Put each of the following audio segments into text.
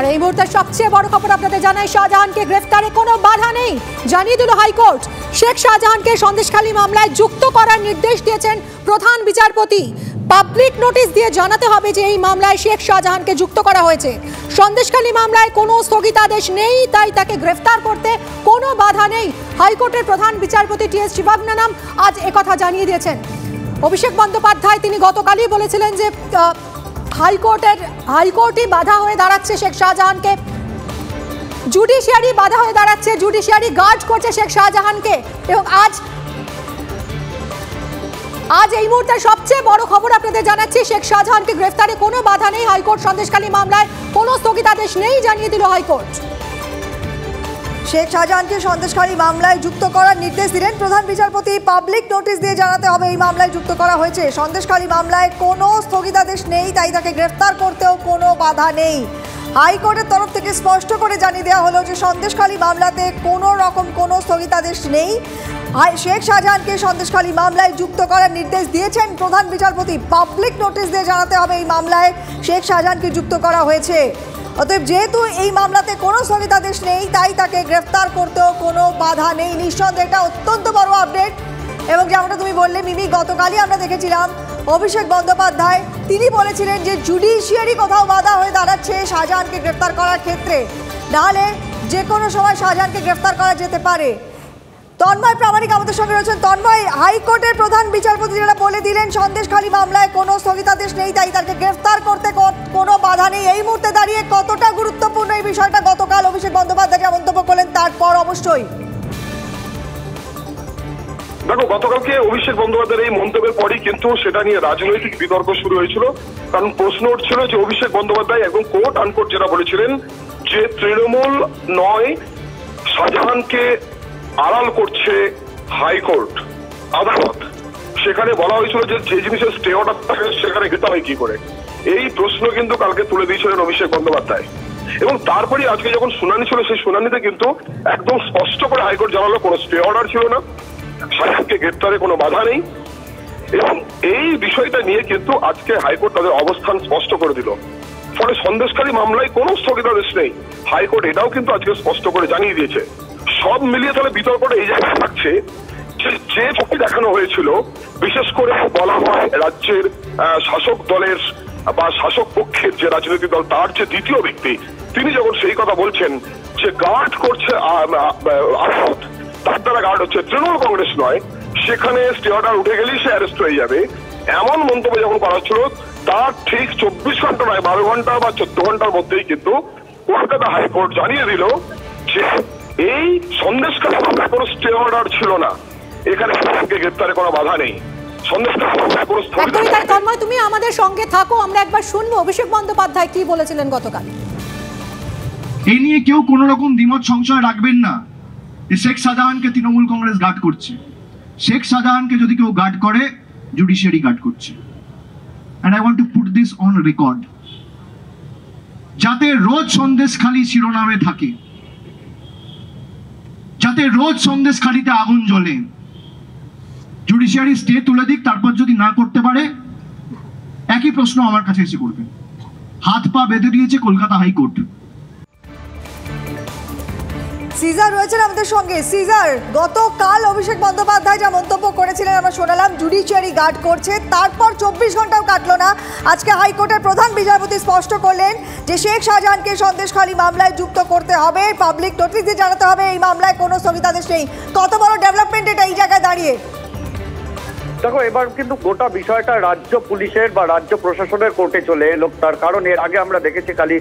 আর এই মুহূর্তে সবচেয়ে বড় খবর আপনাদের জানাই, শাহজাহানকে গ্রেফতারে কোনো বাধা নেই জানিয়ে দিল হাইকোর্ট। শেখ শাহজাহানকে সন্দেশখালী মামলায় যুক্ত করার নির্দেশ দিয়েছেন প্রধান বিচারপতি। পাবলিক নোটিশ দিয়ে জানাতে হবে যে এই মামলায় শেখ শাহজাহানকে যুক্ত করা হয়েছে। সন্দেশখালী মামলায় কোনো স্থগিতাদেশ নেই, তাই তাকে গ্রেফতার করতে কোনো বাধা নেই। হাইকোর্টের প্রধান বিচারপতি টি.এস. শিবাগনানাম আজ একথা জানিয়ে দিয়েছেন। অভিষেক বন্দ্যোপাধ্যায় তিনি গতকালই বলেছিলেন যে হাইকোর্টই বাধা হয়ে দাঁড়াচ্ছে শেখ শাহজাহানকে, জুডিশিয়ারি বাধা হয়ে দাঁড়াচ্ছে, জুডিশিয়ারি গার্ড করছে শেখ শাহজাহানকে। এবং আজ এই মুহূর্তে সবচেয়ে বড় খবর আপনাদের জানাচ্ছি, শেখ শাহজাহানকে গ্রেফতারে কোনো বাধা নেই। হাইকোর্ট সন্দেশখালী মামলায় কোনো স্থগিতাদেশ নেই জানিয়ে দিল হাইকোর্ট। শেখ শাহজাহানকে সন্দেশখালী মামলায় যুক্ত করার নির্দেশ দিলেন প্রধান বিচারপতি। পাবলিক নোটিশ দিয়ে জানাতে হবে এই মামলায় যুক্ত করা হয়েছে। সন্দেশখালী মামলায় কোনো স্থগিতাদেশ নেই, তাই তাকে গ্রেফতার করতেও কোনো বাধা নেই। হাইকোর্টের তরফ থেকে স্পষ্ট করে জানিয়ে দেওয়া হলো যে সন্দেশখালী মামলাতে কোনো রকম কোনো স্থগিতাদেশ নেই। শেখ শাহজাহানকে সন্দেশখালী মামলায় যুক্ত করার নির্দেশ দিয়েছেন প্রধান বিচারপতি। পাবলিক নোটিশ দিয়ে জানাতে হবে এই মামলায় শেখ শাহজাহানকে যুক্ত করা হয়েছে। অতএব যেহেতু এই মামলাতে কোনো স্থগিতাদেশ নেই, তাই তাকে গ্রেফতার করতেও কোনো বাধা নেই। নিঃসন্দেহে এটা অত্যন্ত বড় আপডেট। এবং যেমনটা তুমি বললে মিমি, গতকালই আমরা দেখেছিলাম অভিষেক বন্দ্যোপাধ্যায় তিনি বলেছিলেন যে জুডিশিয়ারি কোথাও বাধা হয়ে দাঁড়াচ্ছে শাহজাহানকে গ্রেফতার করার ক্ষেত্রে, নাহলে যে কোনো সময় শাহজাহানকে গ্রেফতার করা যেতে পারে। তন্ময় প্রামাণিক আমাদের সঙ্গে রয়েছেন। তন্ময়, হাইকোর্টের প্রধান বিচারপতি যারা বলে দিলেন সন্দেশখালী মামলায় কোনো স্থগিতাদেশ নেই, তাই তাকে গ্রেফতার করতে কোনো বাধা নেই, এই মুহূর্তে দাঁড়িয়ে কতটা গুরুত্বপূর্ণ এই বিষয়টা? গতকাল অভিষেক বন্দ্যোপাধ্যায় যা মন্তব্য করলেন তারপর অবশ্যই দেখো, গতকালকে অভিষেক বন্দ্যোপাধ্যায়ের এই মন্তব্যের পরই কিন্তু সেটা নিয়ে রাজনৈতিক বিতর্ক শুরু হয়েছিল। কারণ প্রশ্ন উঠছিল যে অভিষেক বন্দ্যোপাধ্যায় একদম কোর্ট আনকোর্ট যেটা বলেছিলেন যে তৃণমূল নয়, শাহজাহানকে আড়াল করছে হাইকোর্ট আদালত। সেখানে বলা হয়েছিল যে যে জিনিসের স্টে অর্ডার থাকে সেখানে যেতে হয় কি করে। এই প্রশ্ন কিন্তু কালকে তুলে দিয়েছিলেন অভিষেক বন্দ্যোপাধ্যায়। এবং তারপরে আজকে যখন শুনানি ছিল, সেই শুনানিতে কিন্তু একদম স্পষ্ট করে হাইকোর্ট জানালো কোনো স্টে অর্ডার ছিল না, শাহজাহানকে গ্রেপ্তারে কোনো বাধা নেই। এবং এই বিষয়টা নিয়ে কিন্তু আজকে হাইকোর্ট তাদের অবস্থান স্পষ্ট করে দিল। ফলে সন্দেশখালী মামলায় কোনো স্থগিতাদেশ নেই, হাইকোর্ট এটাও কিন্তু আজকে স্পষ্ট করে জানিয়ে দিয়েছে। সব মিলিয়ে তাহলে বিতর্কটা এই জায়গায় থাকছে যে ছবি দেখানো হয়েছিল, বিশেষ করে বলা হয় রাজ্যের শাসক দলের বা শাসক পক্ষের যে রাজনৈতিক দল তার যে দ্বিতীয় ব্যক্তি, তিনি যখন সেই কথা বলছেন যে গার্ড করছে আদালত, তার দ্বারা গার্ড হচ্ছে তৃণমূল কংগ্রেস নয়, সেখানে স্টে অর্ডার উঠে গেলেই সে অ্যারেস্ট হয়ে যাবে, এমন মন্তব্য যখন করা ছিল, তার ঠিক 24 ঘন্টা নয় 12 ঘন্টা বা 14 ঘন্টার মধ্যেই কিন্তু কলকাতা হাইকোর্ট জানিয়ে দিল যে এই সন্দেশখালী মামলায় কোনো স্টে অর্ডার ছিল না, এখানে গ্রেপ্তারে কোনো বাধা নেই। তন্ময়, তুমি আমাদের সঙ্গে থাকো, আমরা একবার শুনবো অভিষেক বন্দ্যোপাধ্যায় কি বলেছিলেন গতকাল। এই নিয়ে কেউ কোনো রকম দ্বিমত সংশয় রাখবেন না। শেখ শাহজাহানকে তৃণমূল কংগ্রেস গার্ড করছে। শেখ শাহজাহানকে যদি কেউ গার্ড করে, জুডিশিয়ারি গার্ড করছে। And I want to put this on record, যাতে রোজ সন্দেশখালী শিরোনামে থাকে, যাতে রোজ সন্দেশখালীতে আগুন জ্বলে, জুডিশিয়ারি স্টে তুলে দিক, তারপর যদি না করতে পারে একই প্রশ্ন আমার কাছে এসে করবে। হাত পা বেঁধে দিয়েছে কলকাতা হাইকোর্ট। সিজার রয়েছেন আমাদের সঙ্গে। সিজার, গতকাল অভিষেক বন্দ্যোপাধ্যায় যা মন্তব্য করেছিলেন আমরা শোনালাম, জুডিশিয়ারি গার্ড করছে, তারপর 24 ঘন্টাও কাটলো না, আজকে হাইকোর্টের প্রধান বিচারপতি স্পষ্ট করলেন যে শেখ শাহজাহানকে সন্দেশখালী মামলায় যুক্ত করতে হবে, পাবলিক নোটিশ দিয়ে জানাতে হবে এই মামলায় কোনো স্থগিতাদেশ নেই। কত বড় ডেভেলপমেন্ট এটা এই জায়গায় দাঁড়িয়ে? দেখো, এবার কিন্তু গোটা বিষয়টা রাজ্য পুলিশের বা রাজ্য প্রশাসনের কোর্টে চলে এলো। তার কারণ এর আগে আমরা দেখেছি খালি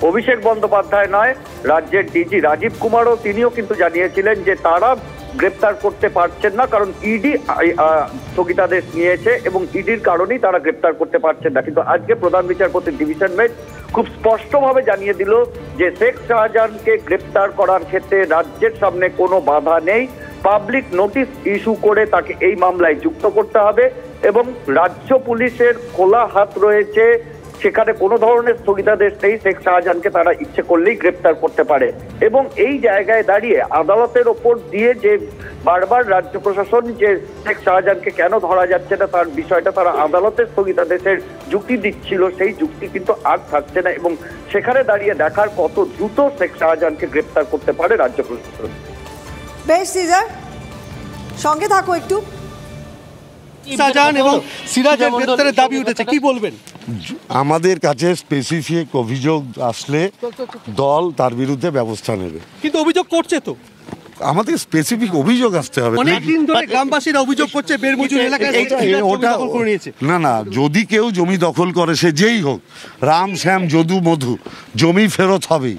অভিষেক বন্দ্যোপাধ্যায় নয়, রাজ্যের ডিজি রাজীব কুমারও তিনিও কিন্তু জানিয়েছিলেন যে তারা গ্রেপ্তার করতে পারছেন না, কারণ ইডি স্থগিতাদেশ নিয়েছে এবং ইডির কারণেই তারা গ্রেপ্তার করতে পারছেন না। কিন্তু আজকে প্রধান বিচারপতির ডিভিশন বেঞ্চ খুব স্পষ্টভাবে জানিয়ে দিল যে শেখ শাহজাহানকে গ্রেপ্তার করার ক্ষেত্রে রাজ্যের সামনে কোনো বাধা নেই, পাবলিক নোটিশ ইস্যু করে তাকে এই মামলায় যুক্ত করতে হবে এবং রাজ্য পুলিশের খোলা হাত রয়েছে সেখানে কোনো ধরনের স্থগিতাদেশ নেই, শেখ শাহজাহানকে তারা ইচ্ছে করলেই গ্রেপ্তার করতে পারে। এবং এই জায়গায় দাঁড়িয়ে আদালতের ওপর দিয়ে যে বারবার রাজ্য প্রশাসন যে শেখ শাহজাহানকে কেন ধরা যাচ্ছে না তার বিষয়টা তারা আদালতের স্থগিতাদেশের যুক্তি দিচ্ছিল, সেই যুক্তি কিন্তু আর থাকছে না। এবং সেখানে দাঁড়িয়ে দেখার কত দ্রুত শেখ শাহজাহানকে গ্রেপ্তার করতে পারে রাজ্য প্রশাসন। বেশ সিজার, সঙ্গে থাকো একটু। শাহজাহান এবং সিরাজের গ্রেপ্তারের দাবি উঠেছে, কি বলবেন? আমাদের কাছে স্পেসিফিক অভিযোগ আসলে দল তার বিরুদ্ধে ব্যবস্থা নেবে, কিন্তু অভিযোগ করছে তো, আমাদের স্পেসিফিক অভিযোগ আসতে হবে। অনেকদিন ধরে গ্রামবাসীরা অভিযোগ করছে বেরমুজুর এলাকায় ওটা দখল করে নিয়েছে। না, যদি কেউ জমি দখল করে, সে যেই হোক, রাম শ্যাম যদু মধু, জমি ফেরত হবেই।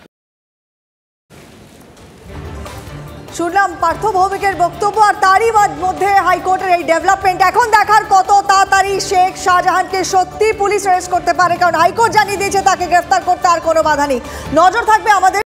শুনলাম পার্থ ভৌমিকের বক্তব্য, আর তারই মধ্যে হাইকোর্টের এই ডেভেলপমেন্ট। এখন দেখার কত তাড়াতাড়ি শেখ শাহজাহানকে সত্যি পুলিশ অ্যারেস্ট করতে পারে, কারণ হাইকোর্ট জানিয়ে দিয়েছে তাকে গ্রেফতার করতে আর কোনো বাধা নেই। নজর থাকবে আমাদের।